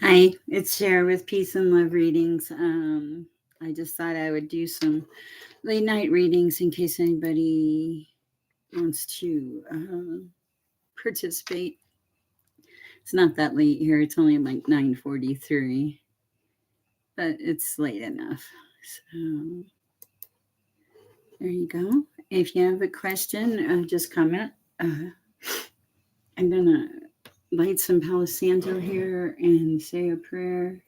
Hi, it's Cher with Peace and Love Readings. I just thought I would do some late night readings in case anybody wants to participate. It's not that late here; it's only like 9:43, but it's late enough. So there you go. If you have a question, just comment. I'm gonna light some Palo Santo here and say a prayer.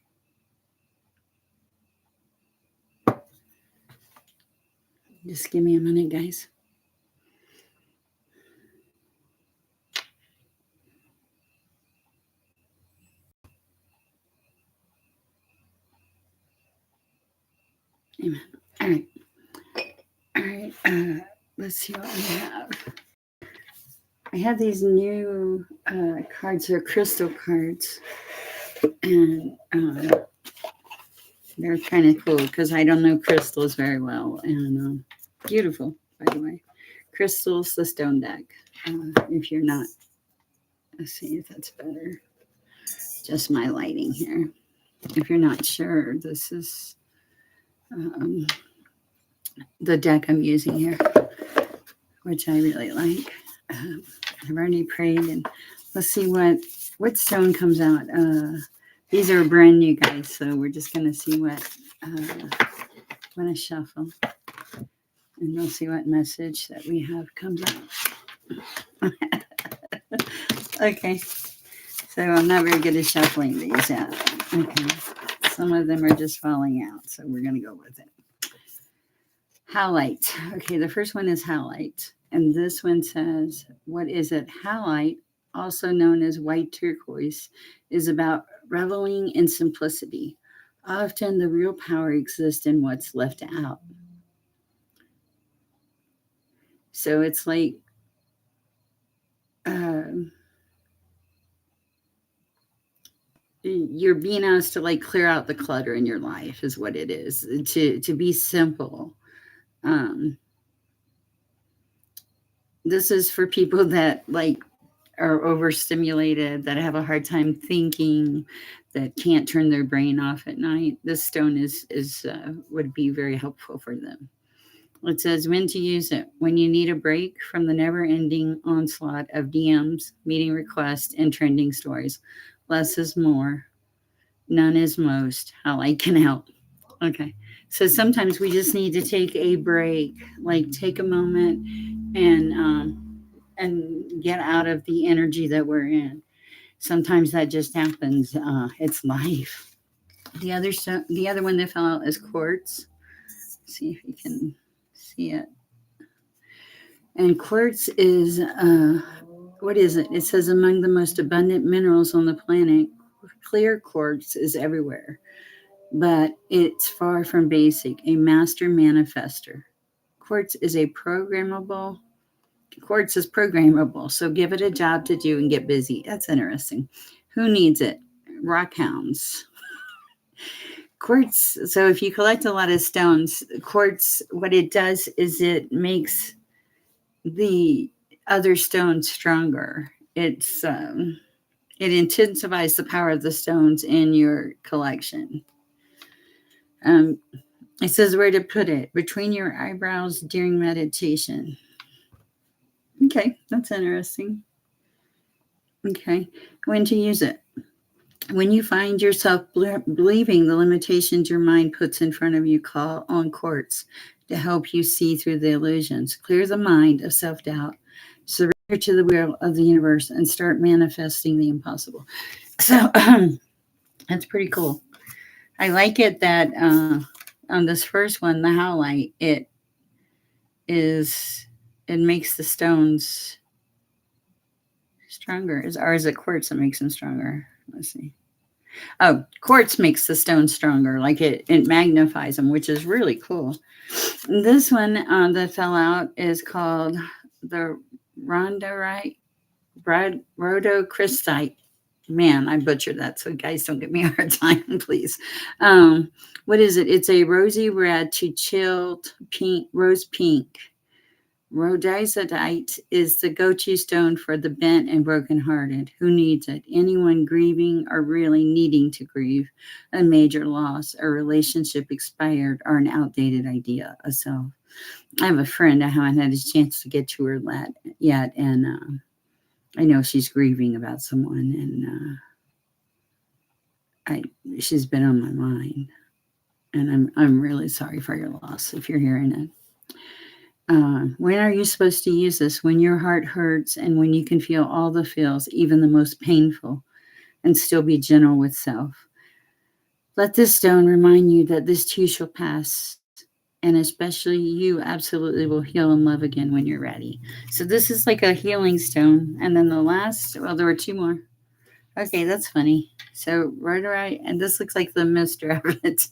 Just give me a minute, guys. Amen. All right. All right. Let's see what we have. I have these new cards. They're crystal cards. And they're kind of cool because I don't know crystals very well. And beautiful, by the way. Crystals, the stone deck. If you're not, let's see if that's better. Just my lighting here. If you're not sure, this is the deck I'm using here, which I really like. I've already prayed, and let's see what stone comes out. These are brand new, guys, so we're just gonna see what when I shuffle, and we'll see what message that we have comes out. Okay, so I'm not very good at shuffling these out. Okay, some of them are just falling out, so we're gonna go with it. Halite. Okay, the first one is halite. And this one says, what is it? Halite, also known as white turquoise, is about reveling in simplicity. Often the real power exists in what's left out. So it's like you're being asked to like clear out the clutter in your life is what it is. To be simple. This is for people that like are overstimulated, that have a hard time thinking, that can't turn their brain off at night. This stone is would be very helpful for them. It says when to use it: when you need a break from the never-ending onslaught of DMs, meeting requests, and trending stories. Less is more. None is most. How I can help. Okay. So sometimes we just need to take a break, like take a moment and get out of the energy that we're in. Sometimes that just happens. It's life. The other one that fell out is quartz. Let's see if you can see it. And quartz is what is it? It says among the most abundant minerals on the planet. Clear quartz is everywhere, but it's far from basic. A master manifester. Quartz is a programmable Quartz is programmable, so give it a job to do and get busy. That's interesting. Who needs it? Rockhounds. Quartz. So if you collect a lot of stones, quartz, what it does is it makes the other stones stronger. It intensifies the power of the stones in your collection. Um, it says where to put it: between your eyebrows during meditation. Okay, that's interesting. Okay, when to use it? When you find yourself believing the limitations your mind puts in front of you, call on quartz to help you see through the illusions. Clear the mind of self-doubt. Surrender to the will of the universe and start manifesting the impossible. So that's pretty cool. I like it that on this first one, the howlite, it makes the stones stronger. Or is it quartz that makes them stronger? Let's see. Oh, quartz makes the stone stronger. Like it magnifies them, which is really cool. This one that fell out is called the rhodochrosite. Man, I butchered that. So guys, don't give me a hard time, please. What is it? It's a rosy red to chilled pink, rose pink Rhodizodite is the go-to stone for the bent and brokenhearted. Who needs it? Anyone grieving or really needing to grieve a major loss, a relationship expired, or an outdated idea of self. I have a friend I haven't had a chance to get to her yet, and I know she's grieving about someone, and she's been on my mind, and I'm really sorry for your loss if you're hearing it. When are you supposed to use this? When your heart hurts and when you can feel all the feels, even the most painful, and still be gentle with self. Let this stone remind you that this too shall pass, and especially you absolutely will heal and love again when you're ready. So this is like a healing stone. And then the last, well, there were two more. Okay, that's funny. So right, and this looks like the mister of it.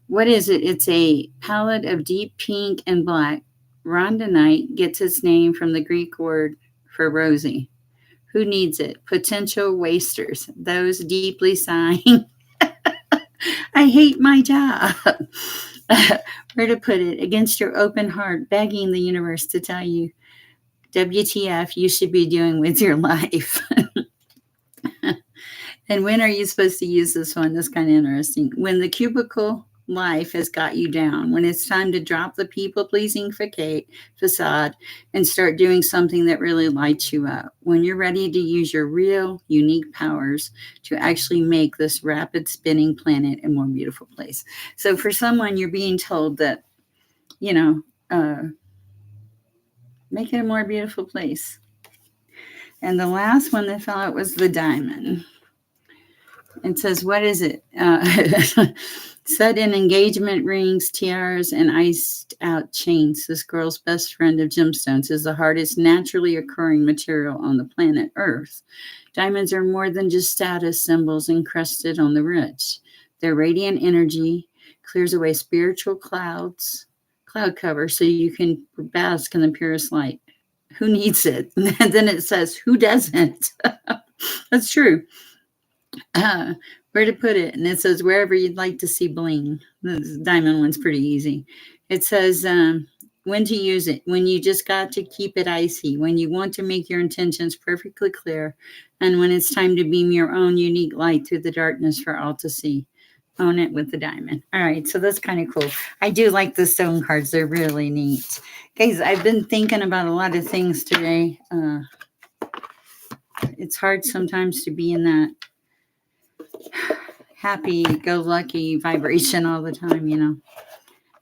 What is it? It's a palette of deep pink and black. Rondonite gets its name from the Greek word for rosy. Who needs it? Potential wasters, those deeply sighing. I hate my job. Where to put it? Against your open heart, begging the universe to tell you, WTF, you should be doing with your life. And when are you supposed to use this one? That's kind of interesting. When the cubicle life has got you down, when it's time to drop the people pleasing facade and start doing something that really lights you up, when you're ready to use your real, unique powers to actually make this rapid spinning planet a more beautiful place. So for someone, you're being told that, you know, make it a more beautiful place. And the last one that fell out was the diamond. It says, what is it? Set in engagement rings, tiaras, and iced out chains. This girl's best friend of gemstones is the hardest naturally occurring material on the planet Earth. Diamonds are more than just status symbols encrusted on the rich. Their radiant energy clears away spiritual cloud cover so you can bask in the purest light. Who needs it? And then it says, who doesn't? That's true. Where to put it? And it says, wherever you'd like to see bling. The diamond one's pretty easy. It says, when to use it, when you just got to keep it icy, when you want to make your intentions perfectly clear, and when it's time to beam your own unique light through the darkness for all to see. Own it with the diamond. All right, so that's kind of cool. I do like the stone cards. They're really neat. Guys, I've been thinking about a lot of things today. It's hard sometimes to be in that happy-go-lucky vibration all the time, you know.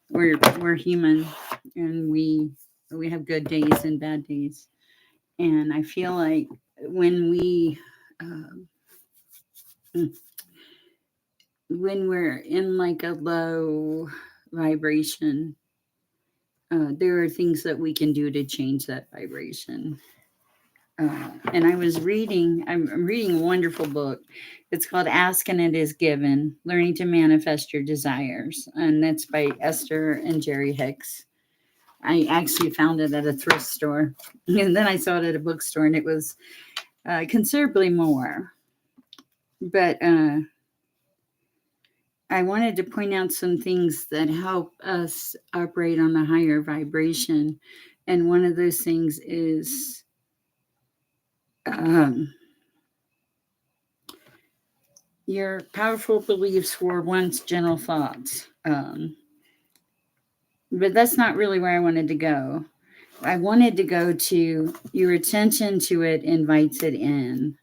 We're human, and we have good days and bad days. And I feel like when we're in like a low vibration, there are things that we can do to change that vibration. And I'm reading a wonderful book. It's called Ask and It Is Given, Learning to Manifest Your Desires. And that's by Esther and Jerry Hicks. I actually found it at a thrift store. And then I saw it at a bookstore, and it was considerably more. But I wanted to point out some things that help us operate on a higher vibration. And one of those things is your powerful beliefs were once general thoughts. But that's not really where I wanted to go. I wanted to go to your attention to it invites it in.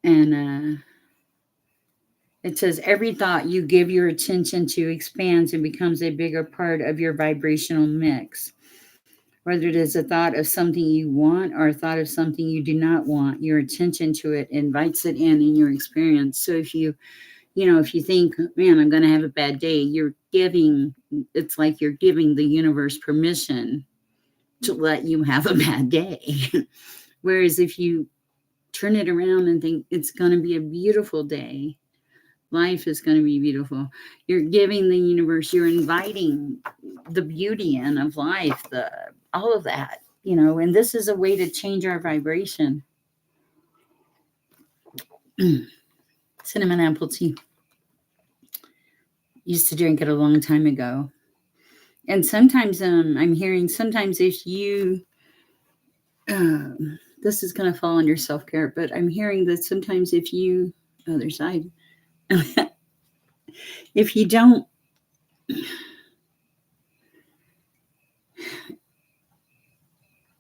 And it says every thought you give your attention to expands and becomes a bigger part of your vibrational mix. Whether it is a thought of something you want or a thought of something you do not want, your attention to it invites it in your experience. So if you think, man, I'm going to have a bad day, it's like you're giving the universe permission to let you have a bad day. Whereas if you turn it around and think it's going to be a beautiful day, life is going to be beautiful. You're giving the universe, you're inviting the beauty in of life, all of that, and this is a way to change our vibration. Cinnamon apple tea. Used to drink it a long time ago. And sometimes I'm hearing sometimes if you this is going to fall under self-care, but I'm hearing that sometimes if you other side if you don't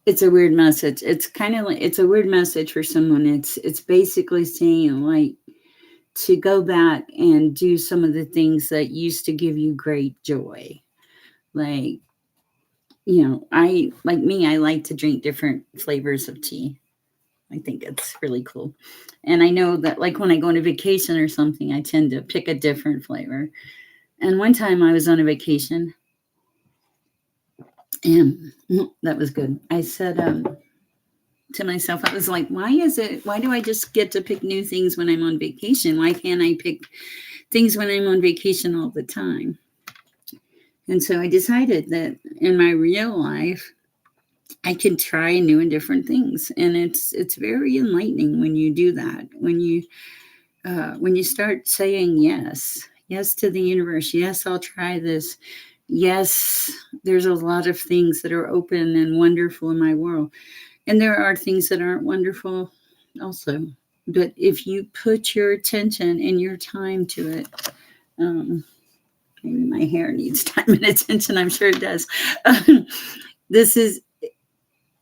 it's a weird message. It's kind of like it's a weird message for someone. It's basically saying like to go back and do some of the things that used to give you great joy. Like, I like me, I like to drink different flavors of tea. I think it's really cool. And I know that like when I go on a vacation or something, I tend to pick a different flavor. And one time I was on a vacation and that was good. I said to myself, I was like, why do I just get to pick new things when I'm on vacation? Why can't I pick things when I'm on vacation all the time? And so I decided that in my real life, I can try new and different things, and it's very enlightening when you do that. When you start saying yes to the universe. Yes, I'll try this. Yes, there's a lot of things that are open and wonderful in my world, and there are things that aren't wonderful, also. But if you put your attention and your time to it, um, maybe my hair needs time and attention. I'm sure it does. This is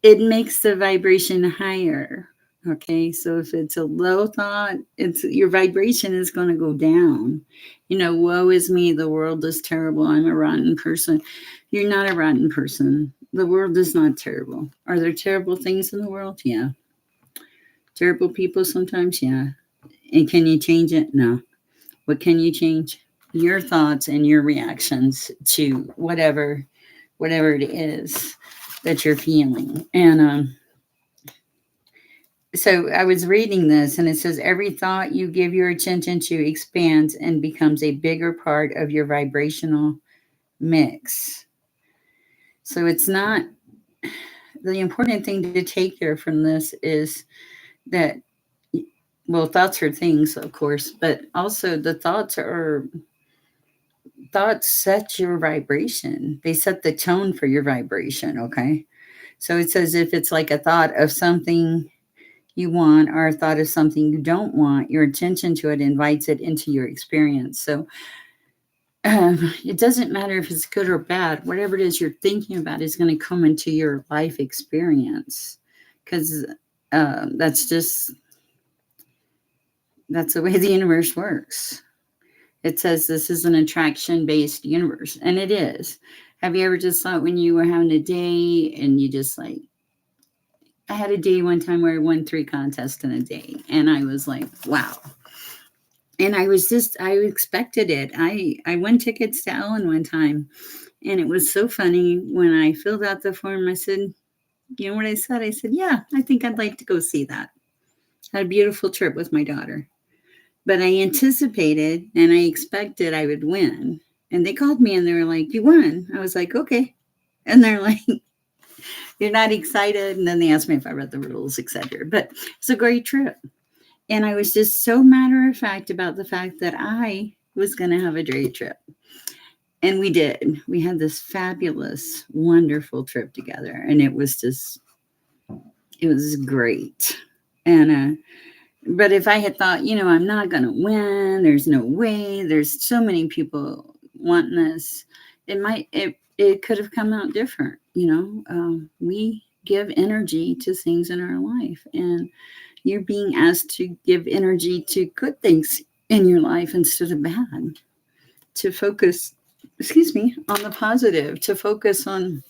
it makes the vibration higher. Okay, so if it's a low thought, it's your vibration is going to go down. Woe is me, the world is terrible, I'm a rotten person. You're not a rotten person. The world is not terrible. Are there terrible things in the world? Yeah. Terrible people sometimes? Yeah. And can you change it? No. What can you change? Your thoughts and your reactions to whatever it is that you're feeling. And so I was reading this and it says every thought you give your attention to expands and becomes a bigger part of your vibrational mix. So it's not the important thing to take there from this is that, well, thoughts are things, of course, but also the thoughts set your vibration. They set the tone for your vibration. Okay. So it says if it's like a thought of something you want or a thought of something you don't want, your attention to it invites it into your experience. So it doesn't matter if it's good or bad, whatever it is you're thinking about is going to come into your life experience because that's the way the universe works. It says this is an attraction based universe, and it is. Have you ever just thought when you were having a day and you just like, I had a day one time where I won 3 contests in a day, and I was like, wow. And I expected it. I won tickets to Ellen one time, and it was so funny when I filled out the form. I said, you know what I said? I said, yeah, I think I'd like to go see that. Had a beautiful trip with my daughter. But I anticipated and I expected I would win. And they called me and they were like, you won. I was like, okay. And they're like, you're not excited. And then they asked me if I read the rules, etc. But it's a great trip. And I was just so matter of fact about the fact that I was going to have a great trip. And we did. We had this fabulous, wonderful trip together. And it was great. And, but if I had thought, I'm not going to win, there's no way, there's so many people wanting this, it could have come out different. We give energy to things in our life, and you're being asked to give energy to good things in your life instead of bad, to focus, on the positive, to focus on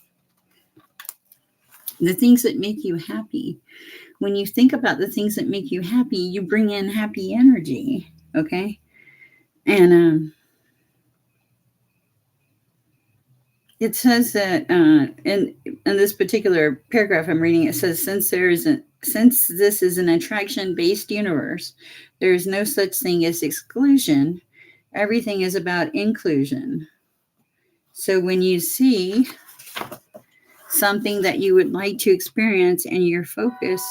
the things that make you happy. When you think about the things that make you happy, you bring in happy energy. Okay. And it says that in this particular paragraph I'm reading, it says since this is an attraction based universe, there is no such thing as exclusion. Everything is about inclusion. So when you see something that you would like to experience and you focus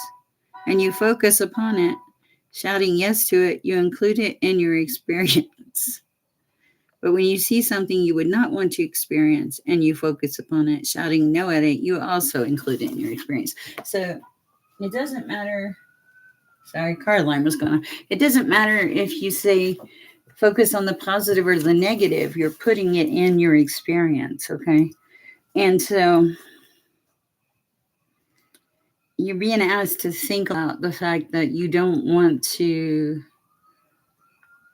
upon it, shouting yes to it, you include it in your experience. But when you see something you would not want to experience and you focus upon it, shouting no at it, you also include it in your experience. So it doesn't matter. Sorry, car alarm was going on. It doesn't matter if you say focus on the positive or the negative, you're putting it in your experience, okay? And so you're being asked to think about the fact that you don't want to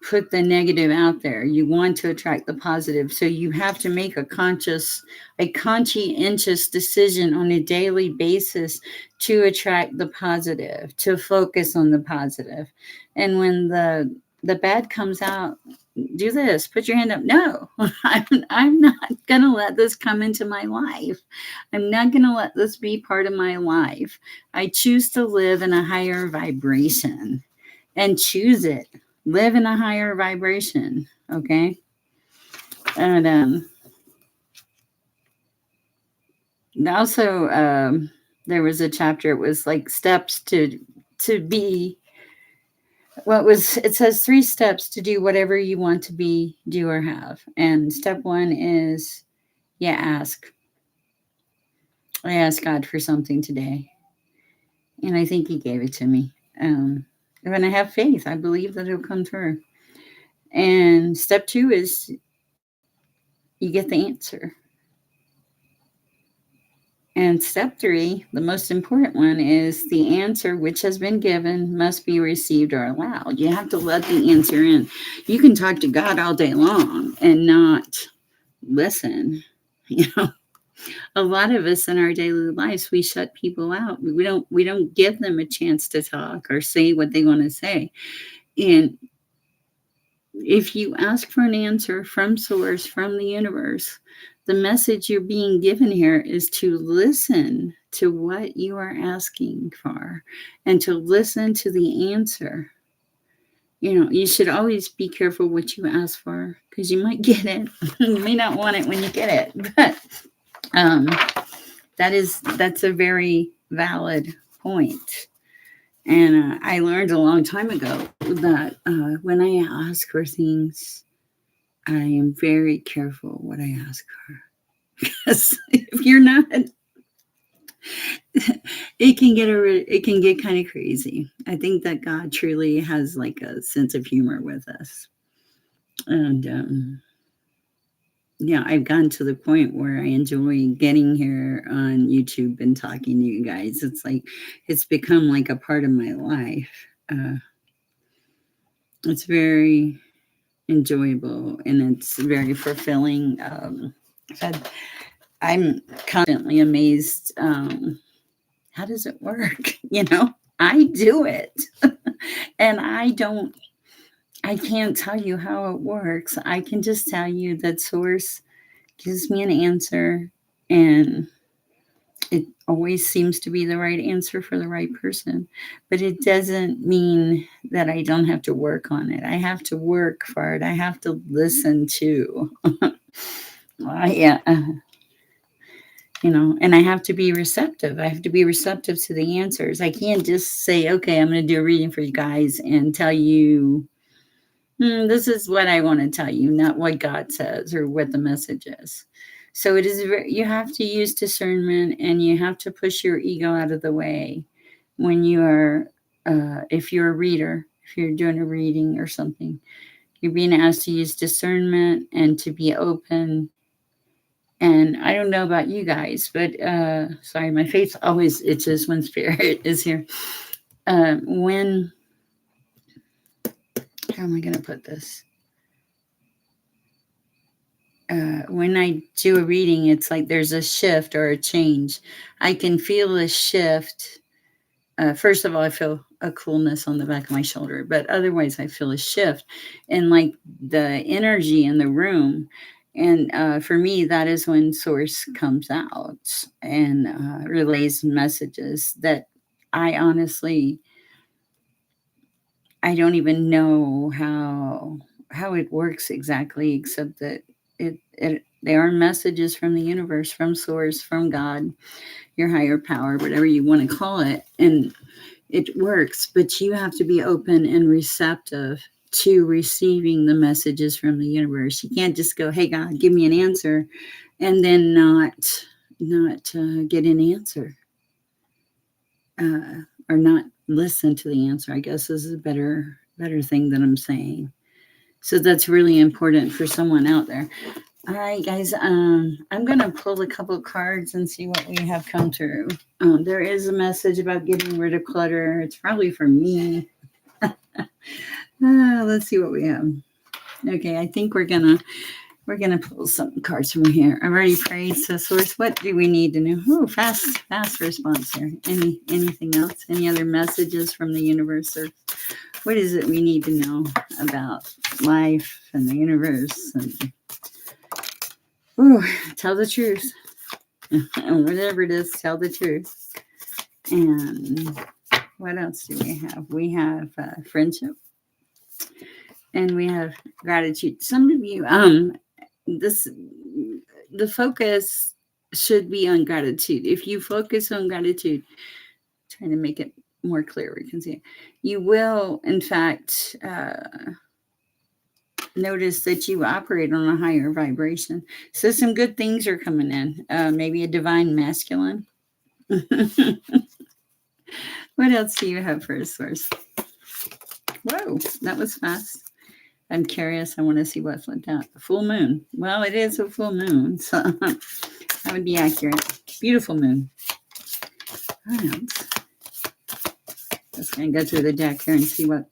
put the negative out there. You want to attract the positive. So you have to make a conscientious decision on a daily basis to attract the positive, to focus on the positive. And when the bad comes out, do this, put your hand up. No, I'm not going to let this come into my life. I'm not going to let this be part of my life. I choose to live in a higher vibration and choose it. Live in a higher vibration. Okay. And also, there was a chapter, it was like steps to be it says 3 steps to do whatever you want to be, do, or have. And step 1 is, ask. I asked God for something today, and I think He gave it to me. When I have faith, I believe that it'll come through. And step 2 is you get the answer. And step 3, the most important one, is the answer which has been given must be received or allowed. You have to let the answer in. You can talk to God all day long and not listen. A lot of us in our daily lives, we shut people out. We don't give them a chance to talk or say what they want to say. And if you ask for an answer from source, from the universe, the message you're being given here is to listen to what you are asking for and to listen to the answer. You should always be careful what you ask for, because you might get it. You may not want it when you get it, but that's a very valid point. And I learned a long time ago that when I ask for things, I am very careful what I ask for. Because if you're not, it can get kind of crazy. I think that God truly has like a sense of humor with us. And I've gotten to the point where I enjoy getting here on YouTube and talking to you guys. It's like, it's become like a part of my life. It's very enjoyable and it's very fulfilling. I'm constantly amazed. How does it work? I do it. And I can't tell you how it works. I can just tell you that Source gives me an answer, and it always seems to be the right answer for the right person. But it doesn't mean that I don't have to work on it. I have to work for it. I have to listen to. And I have to be receptive. I have to be receptive to the answers. I can't just say, okay, I'm going to do a reading for you guys and tell you, this is what I want to tell you, not what God says or what the message is. So you have to use discernment, and you have to push your ego out of the way when you are, if you're a reader, if you're doing a reading or something, you're being asked to use discernment and to be open. And I don't know about you guys, but sorry, my face always itches when Spirit is here. How am I going to put this? When I do a reading, it's like there's a shift or a change. I can feel a shift. First of all, I feel a coolness on the back of my shoulder, but otherwise I feel a shift in like the energy in the room. And for me, that is when Source comes out and relays messages that I honestly, I don't even know how it works exactly, except that they are messages from the universe, from Source, from God, your higher power, whatever you want to call it. And it works, but you have to be open and receptive to receiving the messages from the universe. You can't just go, "Hey God, give me an answer," and then not get an answer, or not listen to the answer. I guess is a better thing that I'm saying. So that's really important for someone out there. All right, guys. I'm gonna pull a couple of cards and see what we have come through. There is a message about getting rid of clutter. It's probably for me. Let's see what we have. Okay, I think we're gonna pull some cards from here. I've already prayed. So, source, what do we need to know? Oh, fast response here. Anything else? Any other messages from the universe, or what is it we need to know about life and the universe? And tell the truth. Whatever it is, tell the truth. And what else do we have? We have friendship, and we have gratitude. Some of you, the focus should be on gratitude. If you focus on gratitude, trying to make it more clear, we can see it, you will, in fact, notice that you operate on a higher vibration. So some good things are coming in. Maybe a divine masculine. What else do you have for a source? Whoa, that was fast. I'm curious. I want to see what flipped out. Full moon. Well, it is a full moon, so that would be accurate. Beautiful moon. What else? Just going to go through the deck here and see what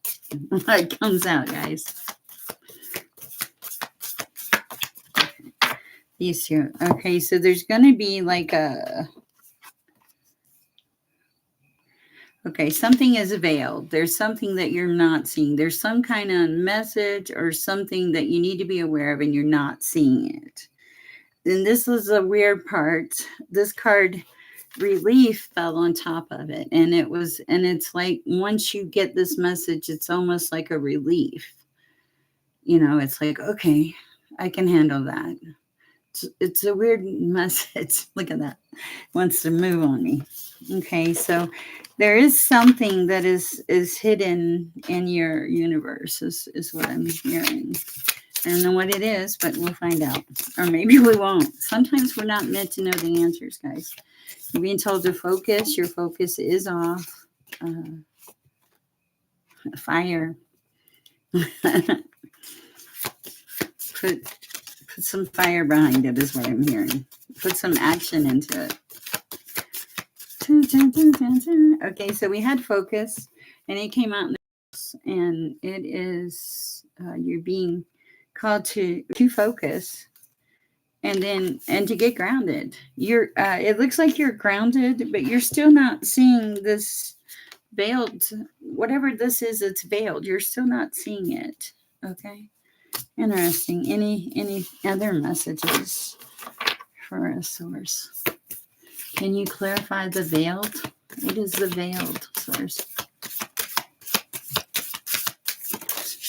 comes out, guys. These here. Okay, so there's going to be like a... Okay, something is veiled. There's something that you're not seeing. There's some kind of message or something that you need to be aware of, and you're not seeing it. And this is a weird part. This card, relief, fell on top of it. And it's like once you get this message, it's almost like a relief. It's like, okay, I can handle that. It's a weird message. Look at that. Wants to move on me. Okay, so there is something that is hidden in your universe, is what I'm hearing. I don't know what it is, but we'll find out. Or maybe we won't. Sometimes we're not meant to know the answers, guys. You're being told to focus. Your focus is off. Fire. Put some fire behind it is what I'm hearing. Put some action into it. Okay, so we had focus, and it came out in the, and it is you're being called to focus, and to get grounded. You're it looks like you're grounded, but you're still not seeing this veiled, whatever this is. It's veiled. You're still not seeing it. Okay, interesting. Any other messages for a source? Can you clarify the veiled? What is the veiled, source?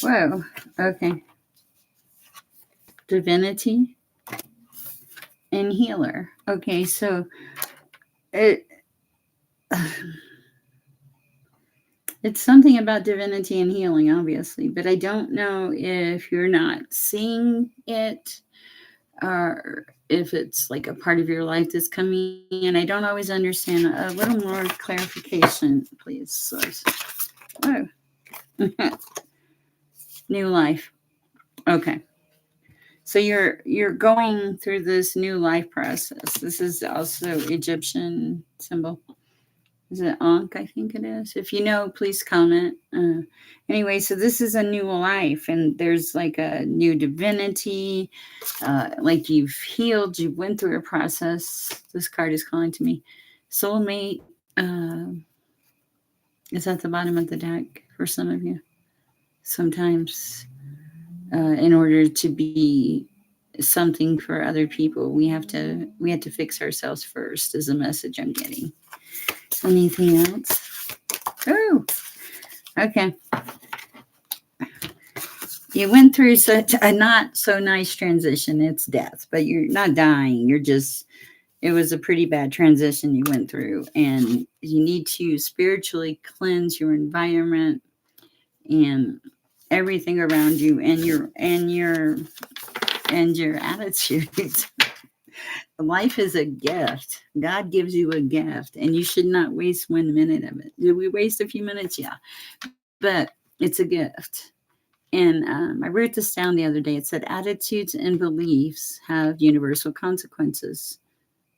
Whoa, okay. Divinity and healer. Okay, so it's something about divinity and healing, obviously, but I don't know if you're not seeing it, or if it's like a part of your life that's coming in. I don't always understand. A little more clarification, please, source. Oh. New life. Okay. So you're going through this new life process. This is also Egyptian symbol. Is it Ankh? I think it is. If you know, please comment. Anyway, so this is a new life, and there's like a new divinity. Like you've healed, you went through a process. This card is calling to me. Soulmate is at the bottom of the deck for some of you. Sometimes in order to be something for other people, we have to fix ourselves first, is the message I'm getting. Anything else? Oh, okay. You went through such a not so nice transition. It's death, but you're not dying. It was a pretty bad transition you went through, and you need to spiritually cleanse your environment and everything around you and your attitudes. Life is a gift. God gives you a gift, and you should not waste 1 minute of it. Did we waste a few minutes? Yeah, but it's a gift. And I wrote this down the other day. It said attitudes and beliefs have universal consequences.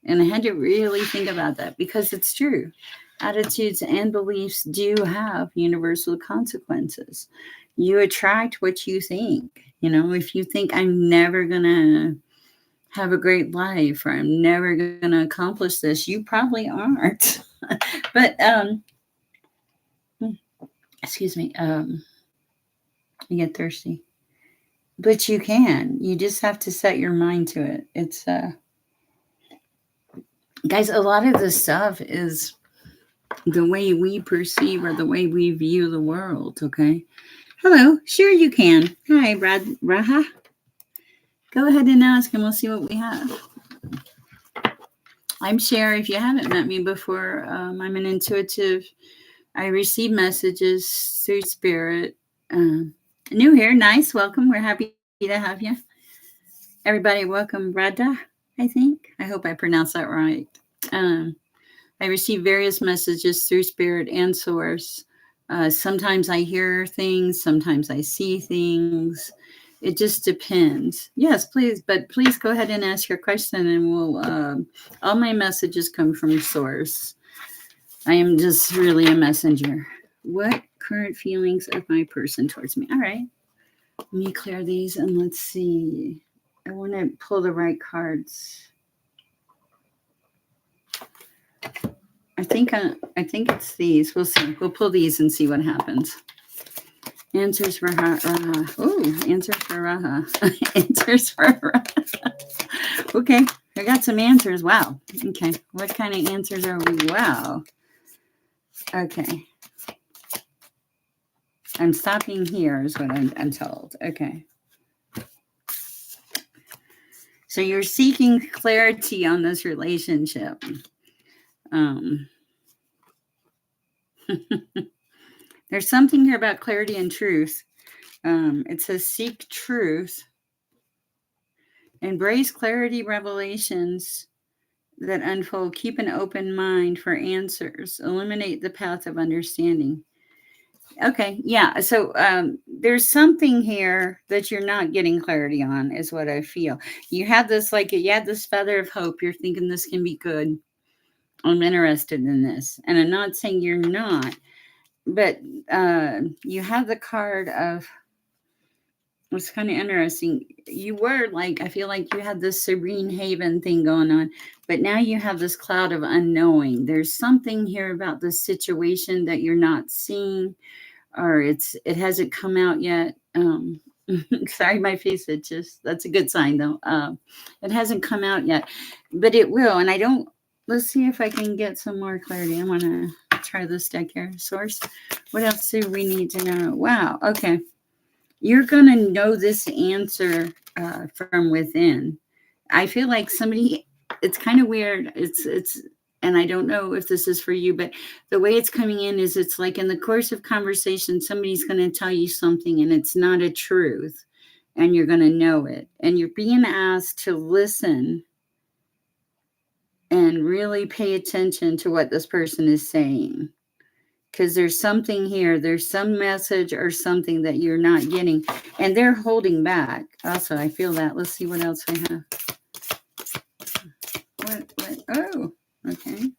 And I had to really think about that because it's true. Attitudes and beliefs do have universal consequences. You attract what you think. If you think I'm never going to have a great life or I'm never going to accomplish this, you probably aren't. But, excuse me, you get thirsty. But you can. You just have to set your mind to it. It's, guys, a lot of this stuff is the way we perceive or the way we view the world, okay? Hello, sure you can. Hi, Raha. Go ahead and ask and we'll see what we have. I'm Cher. If you haven't met me before, I'm an intuitive. I receive messages through spirit. New here, nice, welcome. We're happy to have you. Everybody, welcome, Radha, I think. I hope I pronounced that right. I receive various messages through spirit and source. Sometimes I hear things, sometimes I see things. It just depends. Yes, please, but please go ahead and ask your question and we'll, all my messages come from source. I am just really a messenger. What current feelings of my person towards me? All right, let me clear these and let's see. I want to pull the right cards. I think it's these. We'll see. We'll pull these and see what happens. Answers for Raha. Oh, answers for Raha. Answers for Raha. Okay, I got some answers. Wow. Okay, what kind of answers are we? Wow. Okay. I'm stopping here is what I'm told. Okay. So you're seeking clarity on this relationship. There's something here about clarity and truth. It says seek truth. Embrace clarity revelations that unfold. Keep an open mind for answers. Illuminate the path of understanding. Okay, yeah. So there's something here that you're not getting clarity on, is what I feel. You have this, you had this feather of hope. You're thinking this can be good. I'm interested in this. And I'm not saying you're not, but you have the card of, it's kind of interesting. You were I feel like you had this serene haven thing going on, but now you have this cloud of unknowing. There's something here about this situation that you're not seeing, or it hasn't come out yet. Sorry, my face itches. That's a good sign though. It hasn't come out yet, but it will. And let's see if I can get some more clarity. I want to try this deck here. Source. What else do we need to know? Wow. Okay. You're going to know this answer from within. I feel like it's kind of weird. And I don't know if this is for you, but the way it's coming in is it's like in the course of conversation, somebody's going to tell you something and it's not a truth and you're going to know it. And you're being asked to listen and really pay attention to what this person is saying. Because there's something here, there's some message or something that you're not getting, and they're holding back. Also, I feel that. Let's see what else we have. What? Oh, okay.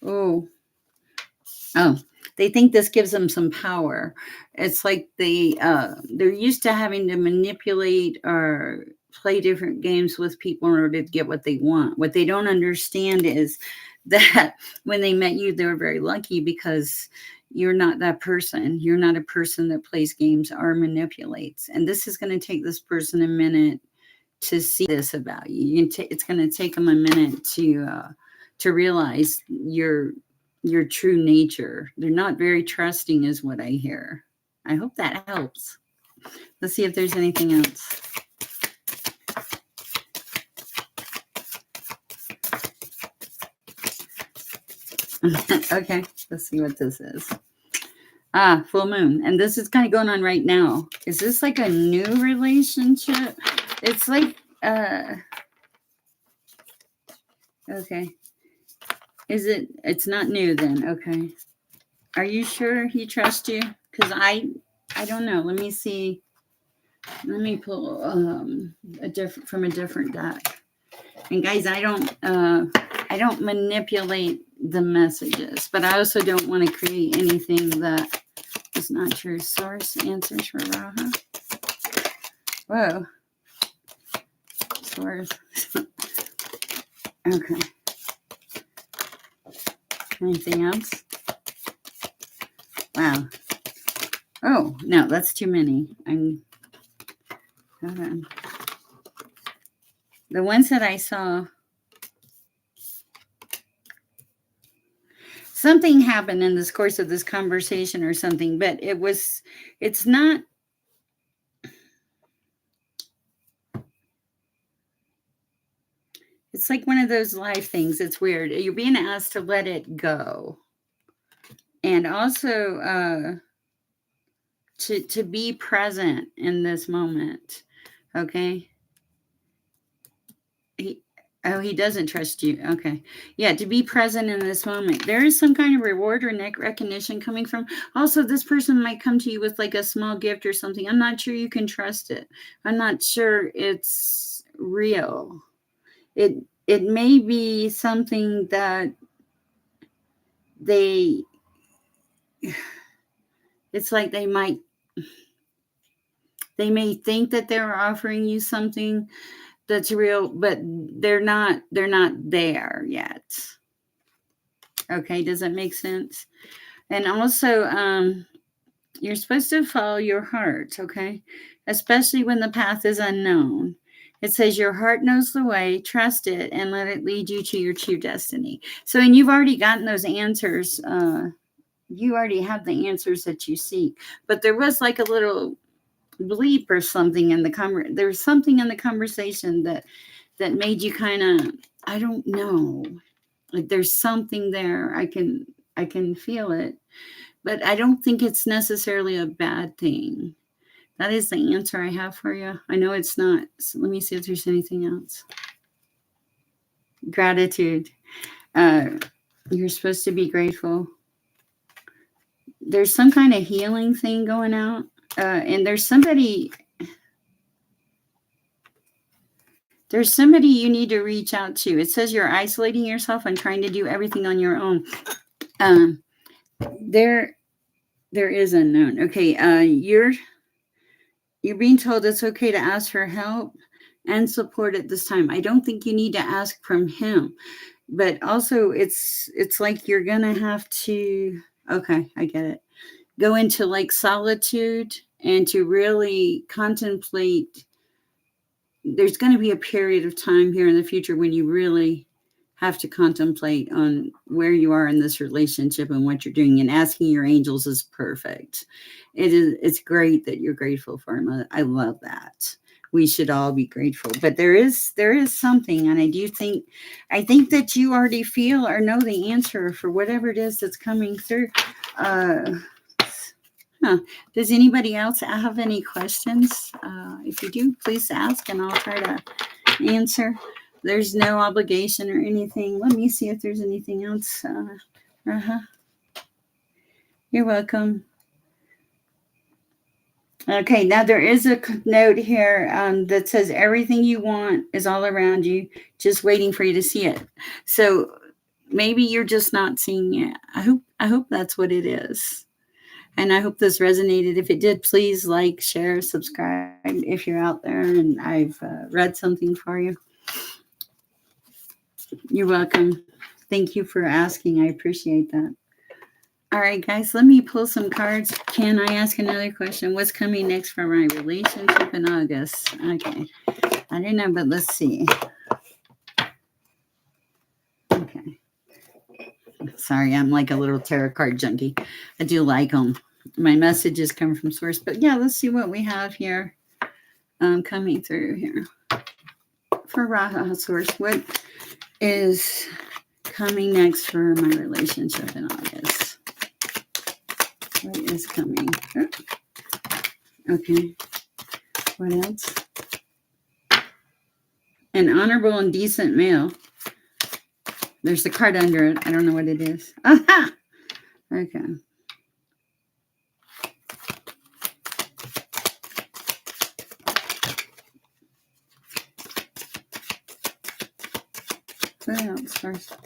Oh, they think this gives them some power. It's like they're used to having to manipulate or play different games with people in order to get what they want. What they don't understand is that when they met you, they were very lucky because you're not that person. You're not a person that plays games or manipulates. And this is going to take this person a minute to see this about you. It's going to take them a minute to realize your true nature. They're not very trusting is what I hear. I hope that helps. Let's see if there's anything else. Okay, let's see what this is. Full moon. And this is kind of going on right now. Is this like a new relationship? It's like, okay. It's not new then. Okay. Are you sure he trusts you? Because I don't know. Let me see. Let me pull from a different deck. And guys, I don't manipulate the messages, but I also don't want to create anything that is not true. Source answers for Raha. Whoa. Source. Okay. Anything else? Wow. Oh, no, that's too many. Hold on. The ones that I saw, something happened in this course of this conversation or something, but it's not, it's like one of those life things. It's weird. You're being asked to let it go. And also to be present in this moment. Okay. He doesn't trust you. Okay. Yeah, to be present in this moment. There is some kind of reward or recognition coming from. Also, this person might come to you with like a small gift or something. I'm not sure you can trust it. I'm not sure it's real. It may be something that it's like they may think that they're offering you something that's real, but they're not there yet. Okay, does that make sense? And also, you're supposed to follow your heart, okay? Especially when the path is unknown. It says your heart knows the way, trust it, and let it lead you to your true destiny. So, and you've already gotten those answers. You already have the answers that you seek. But there was like a little bleep or something in the there was something in the conversation that made you kind of, I don't know, like there's something there. I can feel it, but I don't think it's necessarily a bad thing. That is the answer I have for you. I know it's not. So let me see if there's anything else. Gratitude. You're supposed to be grateful. There's some kind of healing thing going out. And there's somebody you need to reach out to. It says you're isolating yourself and trying to do everything on your own. There is unknown. Okay, you're being told it's okay to ask for help and support at this time. I don't think you need to ask from him, but also it's like you're gonna have to. Okay, I get it. Go into like solitude and to really contemplate. There's going to be a period of time here in the future when you really have to contemplate on where you are in this relationship and what you're doing, and asking your angels is perfect. It's great that you're grateful for him. I love that. We should all be grateful, but there is something, and I think that you already feel or know the answer for whatever it is that's coming through. Does anybody else have any questions? If you do, please ask and I'll try to answer. There's no obligation or anything. Let me see if there's anything else. You're welcome. Okay, now there is a note here that says everything you want is all around you, just waiting for you to see it. So maybe you're just not seeing it. I hope that's what it is. And I hope this resonated. If it did, please like, share, subscribe if you're out there and I've read something for you. You're welcome. Thank you for asking. I appreciate that. All right, guys, let me pull some cards. Can I ask another question? What's coming next for my relationship in August? Okay. I don't know, but let's see. Okay. Sorry, I'm like a little tarot card junkie. I do like them. My messages come from source, but yeah, let's see what we have here coming through here for Raha source. What is coming next for my relationship in August? What is coming. Oh, okay. What else? An honorable and decent male. There's the card under it. I don't know what it is. Aha! Okay. What else first?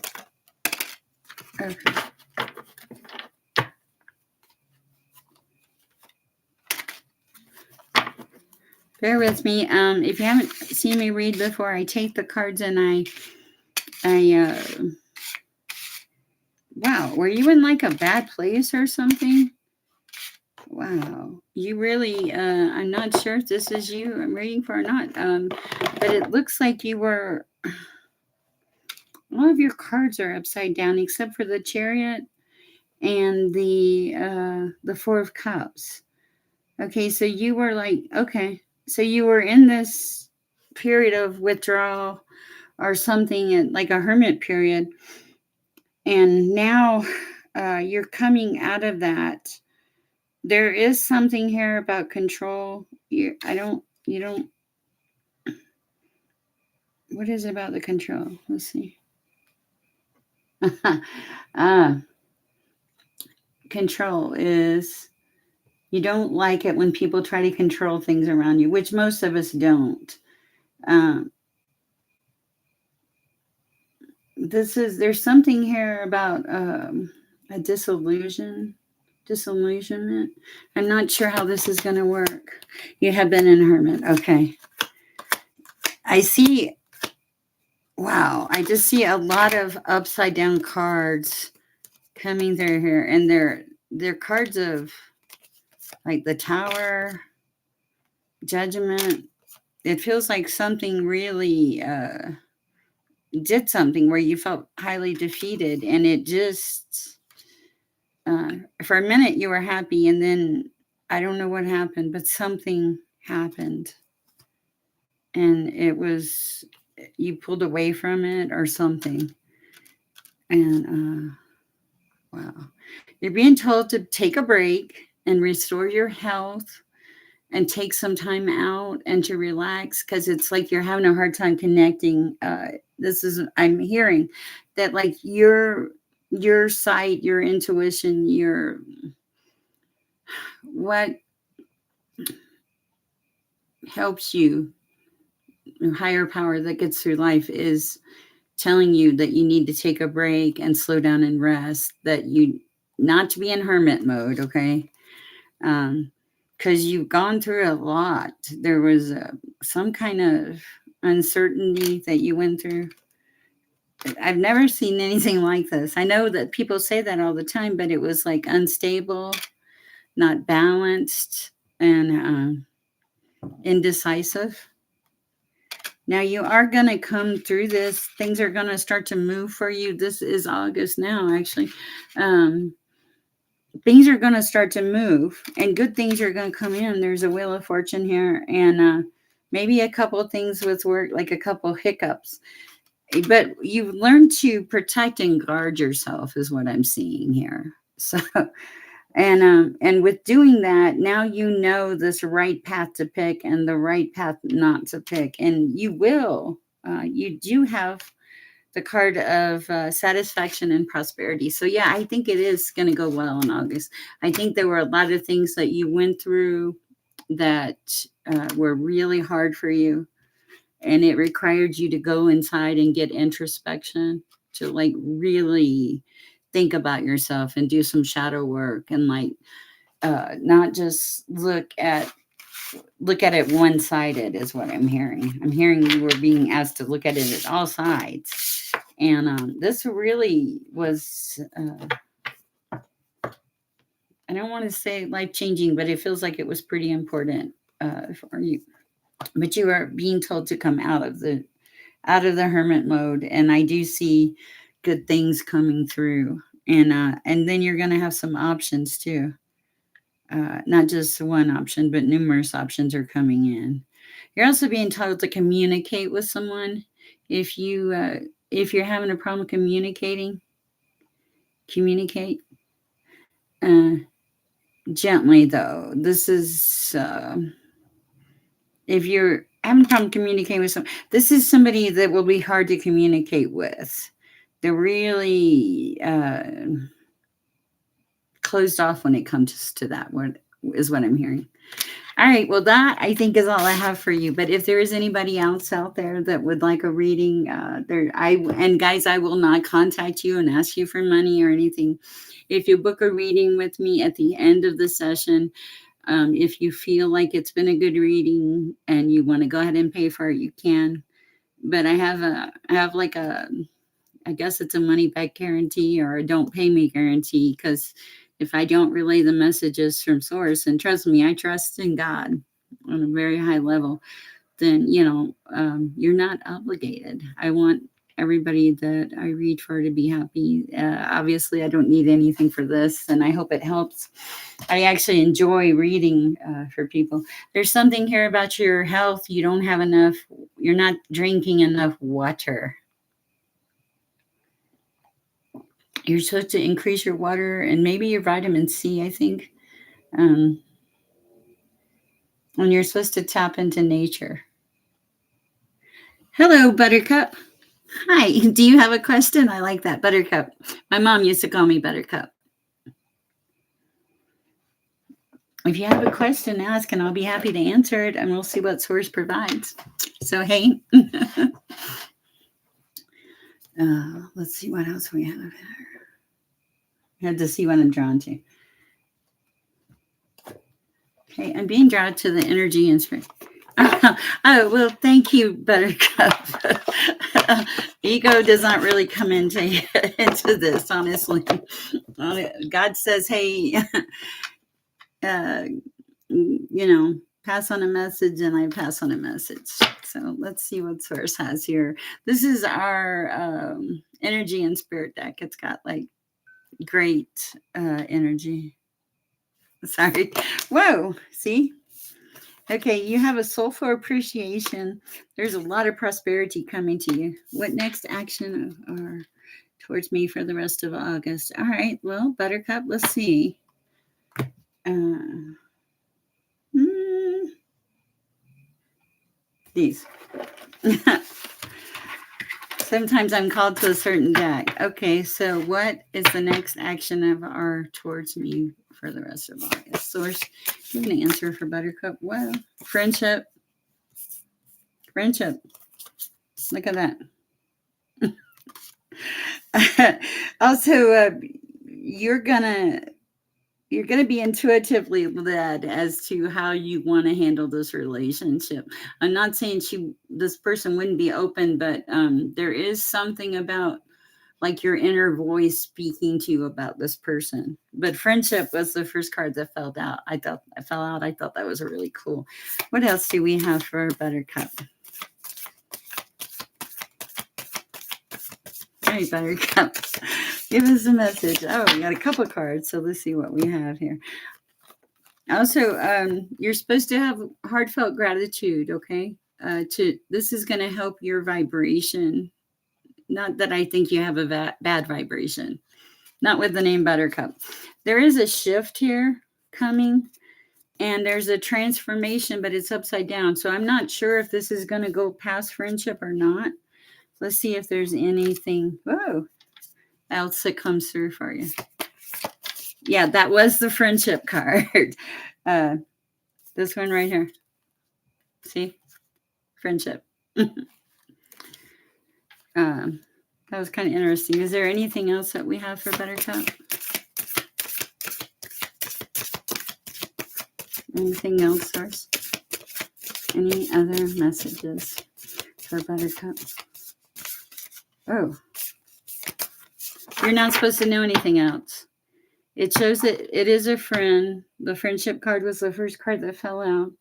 Okay. Bear with me. If you haven't seen me read before, I take the cards and wow, were you in like a bad place or something? Wow, you really, I'm not sure if this is you I'm reading for or not, but it looks like you were, all of your cards are upside down except for the Chariot and the Four of Cups. Okay, so you were like, okay, so you were in this period of withdrawal or something, like a hermit period, and now you're coming out of that. There is something here about control. You don't, what is it about the control? Let's see. Control is, you don't like it when people try to control things around you, which most of us don't. There's something here about a disillusionment. I'm not sure how this is going to work. You have been in hermit. Okay. I see. Wow. I just see a lot of upside down cards coming through here, and they're cards of like the Tower, Judgment. It feels like something really did something where you felt highly defeated, and it just for a minute you were happy, and then I don't know what happened, but something happened, and it was, you pulled away from it or something. And wow, you're being told to take a break and restore your health and take some time out and to relax, because it's like you're having a hard time connecting. I'm hearing that like your sight, your intuition, what helps you, your higher power that gets through life is telling you that you need to take a break and slow down and rest, that you not to be in hermit mode. Okay. Because you've gone through a lot. There was some kind of uncertainty that you went through. I've never seen anything like this. I know that people say that all the time, but it was like unstable, not balanced, and indecisive. Now you are going to come through this. Things are going to start to move for you. This is August now, actually. Things are going to start to move, and good things are going to come in. There's a Wheel of Fortune here, and maybe a couple of things with work, like a couple hiccups. But you've learned to protect and guard yourself, is what I'm seeing here. So, and with doing that, now you know this right path to pick and the right path not to pick, and you will. You do have the card of satisfaction and prosperity. So yeah, I think it is going to go well in August. I think there were a lot of things that you went through that were really hard for you, and it required you to go inside and get introspection, to like really think about yourself and do some shadow work, and like not just look at it one-sided, is what I'm hearing. I'm hearing you were being asked to look at it at all sides. And this really was, I don't want to say life-changing, but it feels like it was pretty important for you. But you are being told to come out of the hermit mode, and I do see good things coming through. And then you're going to have some options too. Not just one option, but numerous options are coming in. You're also being told to communicate with someone. If you're having a problem communicating, communicate. gently, though. This is, if you're having problem communicating with someone, this is somebody that will be hard to communicate with. They're really closed off when it comes to that. What is what I'm hearing. All right. Well, that I think is all I have for you. But if there is anybody else out there that would like a reading, and guys, I will not contact you and ask you for money or anything. If you book a reading with me at the end of the session, if you feel like it's been a good reading and you want to go ahead and pay for it, you can. But I have like I guess it's a money back guarantee or a don't pay me guarantee, because if I don't relay the messages from source, and trust me, I trust in God on a very high level, then, you're not obligated. I want everybody that I read for to be happy. Obviously, I don't need anything for this, and I hope it helps. I actually enjoy reading for people. There's something here about your health. You don't have enough, you're not drinking enough water. You're supposed to increase your water and maybe your vitamin C, I think. And you're supposed to tap into nature. Hello, Buttercup. Hi. Do you have a question? I like that, Buttercup. My mom used to call me Buttercup. If you have a question, ask, and I'll be happy to answer it, and we'll see what source provides. So, hey. Let's see what else we have here. I had to see what I'm drawn to. Okay, I'm being drawn to the energy and spirit. Oh, well, thank you, Buttercup. Ego does not really come into this, honestly. God says, hey, pass on a message, and I pass on a message. So let's see what source has here. This is our energy and spirit deck. It's got like great energy. Sorry. Whoa. See? Okay, you have a soulful appreciation. There's a lot of prosperity coming to you. What next action are towards me for the rest of August? All right. Well, Buttercup, let's see. These. Sometimes I'm called to a certain deck. Okay, so what is the next action of our towards me for the rest of August? Source, give an answer for Buttercup. Well, friendship. Friendship. Look at that. Also, you're gonna be intuitively led as to how you want to handle this relationship. I'm not saying this person wouldn't be open, but there is something about like your inner voice speaking to you about this person. But friendship was the first card that fell out. I thought that was really cool. What else do we have for Buttercup? Hey, Buttercup, give us a message. Oh, we got a couple cards, so let's see what we have here. Also, you're supposed to have heartfelt gratitude, okay? This is going to help your vibration. Not that I think you have a bad vibration. Not with the name Buttercup. There is a shift here coming, and there's a transformation, but it's upside down. So I'm not sure if this is going to go past friendship or not. Let's see if there's anything else that comes through for you. Yeah, that was the friendship card. This one right here. See? Friendship. That was kind of interesting. Is there anything else that we have for Buttercup? Anything else, source? Any other messages for Buttercup? Oh. You're not supposed to know anything else. It shows that it is a friend. The friendship card was the first card that fell out.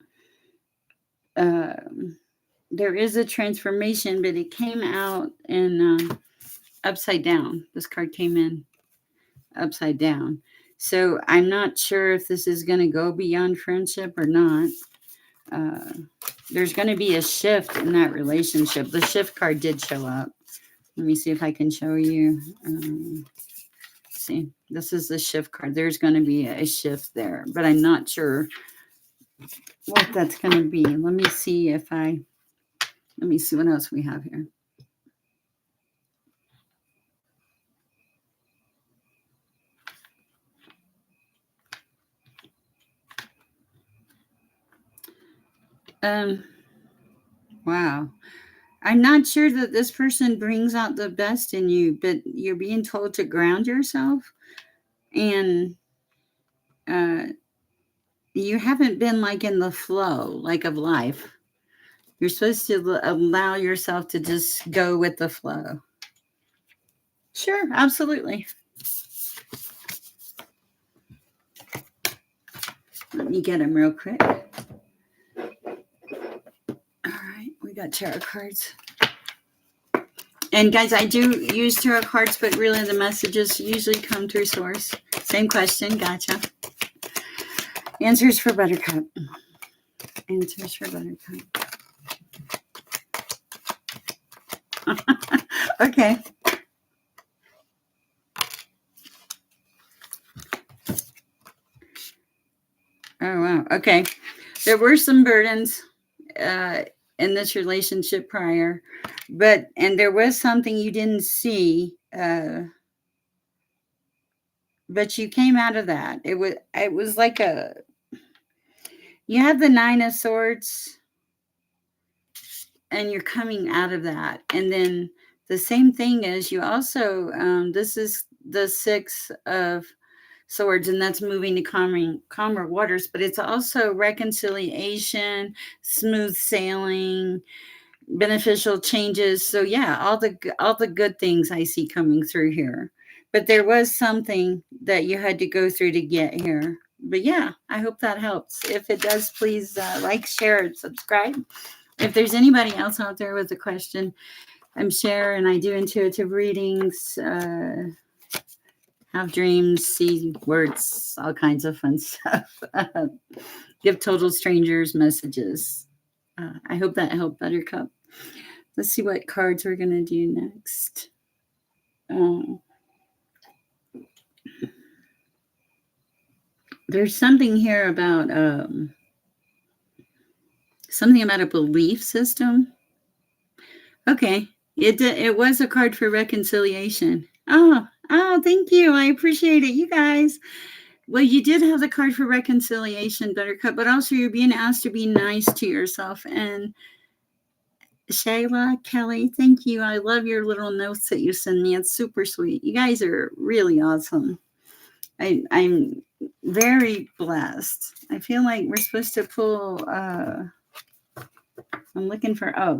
There is a transformation, but it came out in upside down. This card came in upside down. So I'm not sure if this is going to go beyond friendship or not. There's going to be a shift in that relationship. The shift card did show up. Let me see if I can show you. see. This is the shift card. There's going to be a shift there, but I'm not sure what that's going to be. Let me see what else we have here. Wow. I'm not sure that this person brings out the best in you, but you're being told to ground yourself, and you haven't been like in the flow, like of life. You're supposed to allow yourself to just go with the flow. Sure, absolutely. Let me get them real quick. All right, we got tarot cards. And guys, I do use tarot cards, but really the messages usually come through source. Same question, gotcha. Answers for Buttercup. Answers for Buttercup. Okay. Oh, wow. Okay. There were some burdens in this relationship prior, and there was something you didn't see, but you came out of that. It was like you have the Nine of Swords, and you're coming out of that. And then the same thing is you also, this is the Six of Swords, and that's moving to calmer waters, but it's also reconciliation, smooth sailing, beneficial changes. So yeah, all the good things I see coming through here. But there was something that you had to go through to get here. But yeah, I hope that helps. If it does, please like, share, and subscribe. If there's anybody else out there with a question, I'm Cher, and I do intuitive readings, have dreams, see words, all kinds of fun stuff. Give total strangers messages. I hope that helped, Buttercup. Let's see what cards we're going to do next. There's something here about something about a belief system. Okay. It was a card for reconciliation. Oh, thank you. I appreciate it, you guys. Well, you did have the card for reconciliation, Buttercup, but also you're being asked to be nice to yourself. And Shayla, Kelly, thank you. I love your little notes that you send me. It's super sweet. You guys are really awesome. I'm very blessed. I feel like we're supposed to pull. I'm looking for a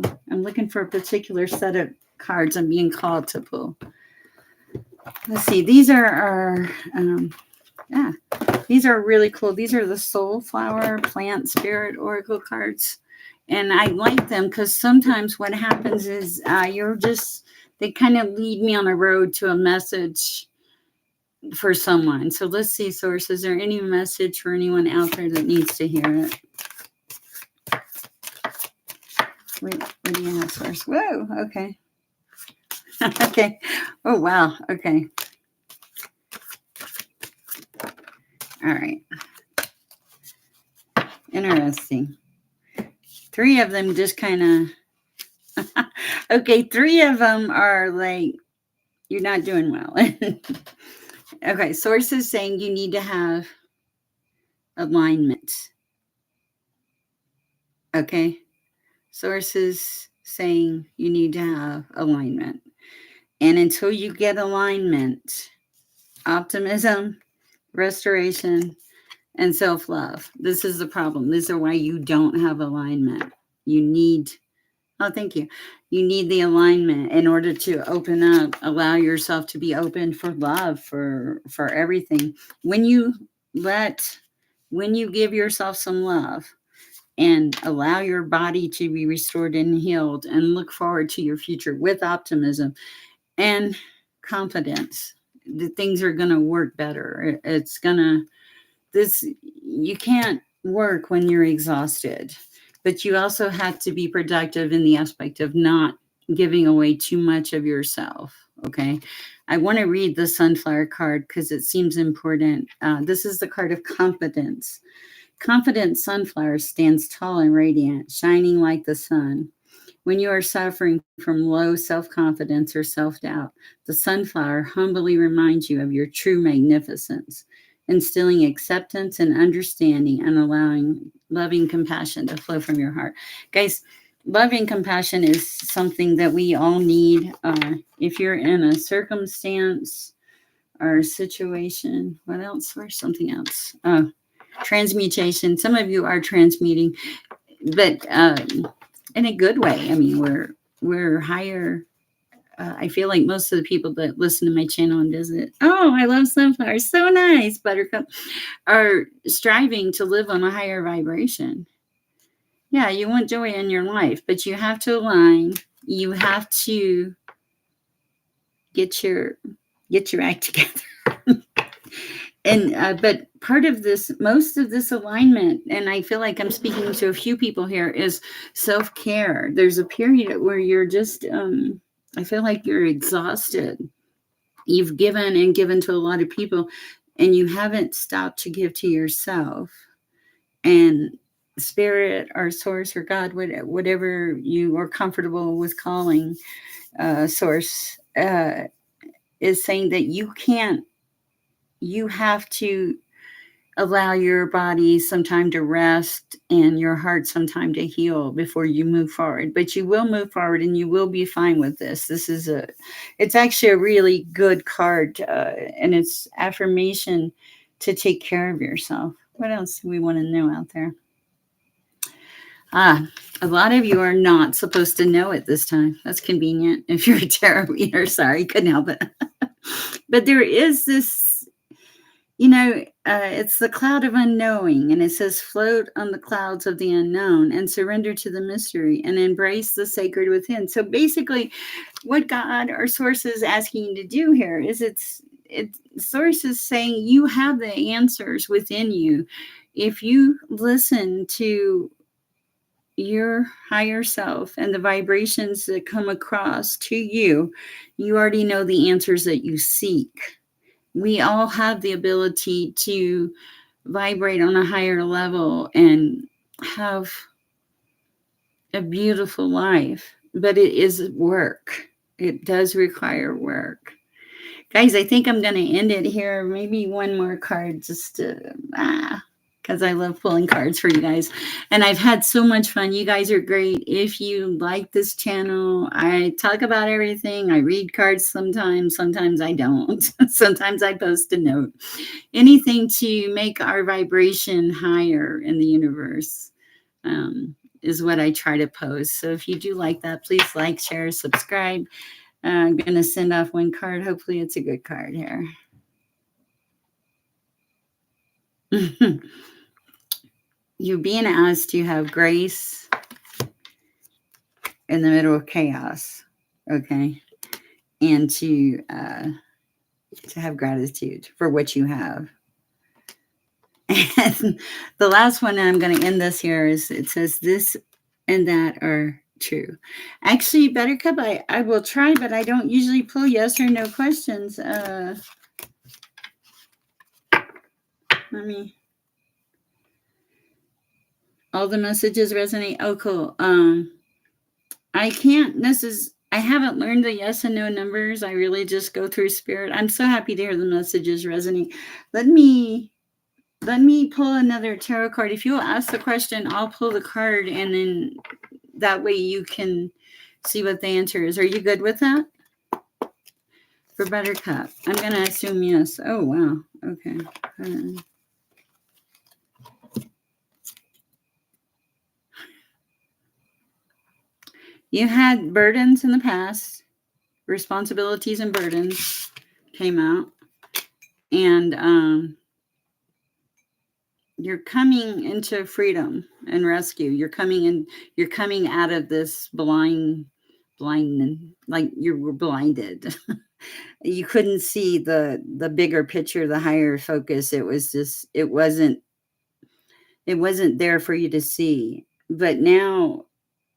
particular set of cards I'm being called to pull. Let's see. These are these are really cool. These are the Soul Flower Plant Spirit Oracle cards. And I like them because sometimes what happens is they kind of lead me on a road to a message for someone. So let's see, source. Is there any message for anyone out there that needs to hear it? Wait, what do you have, source? Whoa, okay. Okay. Oh, wow. Okay. All right. Interesting. 3 of them just kind of... Okay, 3 of them are like, you're not doing well. Okay, source is saying you need to have alignment. Okay. Source is saying you need to have alignment. And until you get alignment, optimism, restoration, and self-love. This is the problem. This is why you don't have alignment. You need, thank you. You need the alignment in order to open up, allow yourself to be open for love, for everything. When you give yourself some love and allow your body to be restored and healed and look forward to your future with optimism and confidence, the things are going to work better. You can't work when you're exhausted, but you also have to be productive in the aspect of not giving away too much of yourself. Okay. I want to read the sunflower card because it seems important. This is the card of confidence. Confident sunflower stands tall and radiant, shining like the sun. When you are suffering from low self confidence or self doubt, the sunflower humbly reminds you of your true magnificence, instilling acceptance and understanding and allowing loving compassion to flow from your heart. Guys, loving compassion is something that we all need. If you're in a circumstance or a situation, what else? Or something else? Transmutation. Some of you are transmuting, but in a good way. I mean, we're higher. I feel like most of the people that listen to my channel and visit, oh, I love sunflowers, so nice, Buttercup, are striving to live on a higher vibration. Yeah, you want joy in your life, but you have to align. You have to get your act together. And but part of this, most of this alignment, and I feel like I'm speaking to a few people here, is self-care. There's a period where you're just I feel like you're exhausted. You've given and given to a lot of people, and you haven't stopped to give to yourself. And spirit or source or God, whatever you are comfortable with calling source, is saying that you have to allow your body some time to rest and your heart some time to heal before you move forward. But you will move forward and you will be fine with this. It's actually a really good card, and it's affirmation to take care of yourself. What else do we want to know out there? A lot of you are not supposed to know it this time. That's convenient. If you're a tarot reader, sorry, couldn't help it. But there is this, it's the cloud of unknowing, and it says float on the clouds of the unknown and surrender to the mystery and embrace the sacred within. So basically, what God or Source is asking you to do here is Source is saying you have the answers within you. If you listen to your higher self and the vibrations that come across to you, you already know the answers that you seek. We all have the ability to vibrate on a higher level and have a beautiful life, but it is work. It does require work. Guys, I think I'm going to end it here. Maybe one more card just to, because I love pulling cards for you guys. And I've had so much fun. You guys are great. If you like this channel, I talk about everything. I read cards sometimes. Sometimes I don't. Sometimes I post a note. Anything to make our vibration higher in the universe is what I try to post. So if you do like that, please like, share, subscribe. I'm going to send off one card. Hopefully it's a good card here. You're being asked to have grace in the middle of chaos, okay? And to have gratitude for what you have. And the last one, and I'm going to end this here, is it says this and that are true. Actually, Buttercup, I will try, but I don't usually pull yes or no questions. Let me... All the messages resonate. Oh, cool. I can't. I haven't learned the yes and no numbers. I really just go through spirit. I'm so happy to hear the messages resonate. Let me pull another tarot card. If you'll ask the question, I'll pull the card, and then that way you can see what the answer is. Are you good with that? For Buttercup, I'm going to assume yes. Oh, wow. Okay. You had burdens in the past, responsibilities and burdens came out, and you're coming into freedom and rescue. You're coming out of this blindness, like you were blinded. You couldn't see the bigger picture, the higher focus. It wasn't there for you to see. But now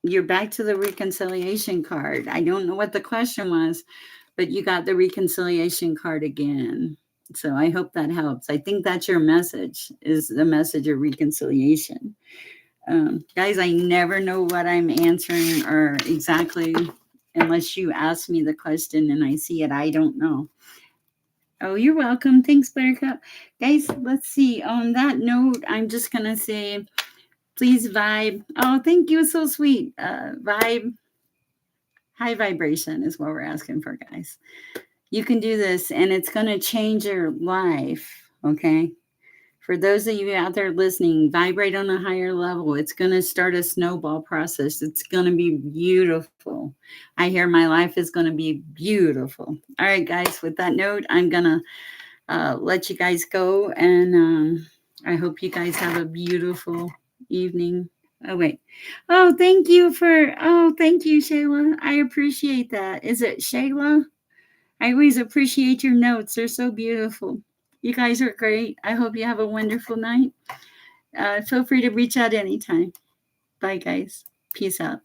you're back to the reconciliation card. I don't know what the question was, but you got the reconciliation card again. So I hope that helps. I think that's your message, is the message of reconciliation. Guys, I never know what I'm answering or exactly unless you ask me the question and I see it. I don't know. Oh, you're welcome. Thanks, Buttercup. Guys, let's see. On that note, I'm just going to say, please vibe. Oh, thank you. So sweet. Vibe. High vibration is what we're asking for, guys. You can do this and it's going to change your life. Okay. For those of you out there listening, vibrate on a higher level. It's going to start a snowball process. It's going to be beautiful. I hear my life is going to be beautiful. All right, guys, with that note, I'm going to let you guys go. And I hope you guys have a beautiful evening. Oh, wait. Oh, thank you, Shayla. I appreciate that. Is it Shayla? I always appreciate your notes. They're so beautiful. You guys are great. I hope you have a wonderful night. Feel free to reach out anytime. Bye, guys. Peace out.